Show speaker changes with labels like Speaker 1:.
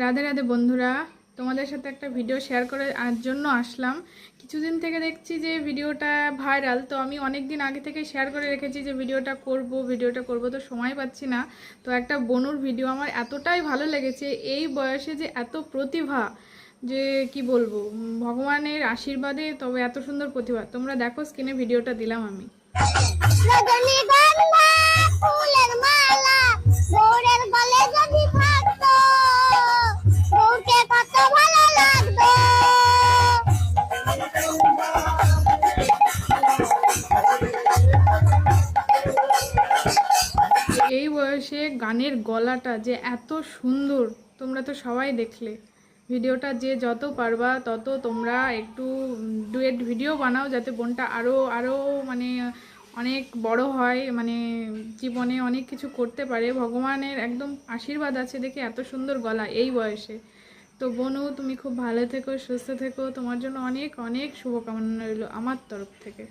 Speaker 1: রাধে রাধে বন্ধুরা, তোমাদের সাথে একটা ভিডিও শেয়ার করে জন্য আসলাম। কিছুদিন থেকে দেখছি যে ভিডিওটা ভাইরাল, তো আমি অনেক দিন আগে থেকে শেয়ার করে রেখেছি যে ভিডিওটা করব, তো সময় পাচ্ছি না। তো একটা বনুর ভিডিও আমার এতটাই ভালো লেগেছে, এই বয়সে যে এত প্রতিভা, যে কি বলবো, ভগবানের আশীর্বাদে তবে এত সুন্দর প্রতিভা। তোমরা দেখো, স্ক্রিনে ভিডিওটা দিলাম আমি। এই বয়সে গানের গলাটা যে এত সুন্দর, তোমরা তো সবাই দেখলে ভিডিওটা। যে যত পারবা তত তোমরা একটু ডুয়েট ভিডিও বানাও, যাতে বোনটা আরও আরও মানে অনেক বড় হয়, মানে জীবনে অনেক কিছু করতে পারে। ভগবানের একদম আশীর্বাদ আছে দেখে এত সুন্দর গলা এই বয়সে। তো বোনু, তুমি খুব ভালো থেকো, সুস্থ থেকো, তোমার জন্য অনেক অনেক শুভকামনা রইল আমার তরফ থেকে।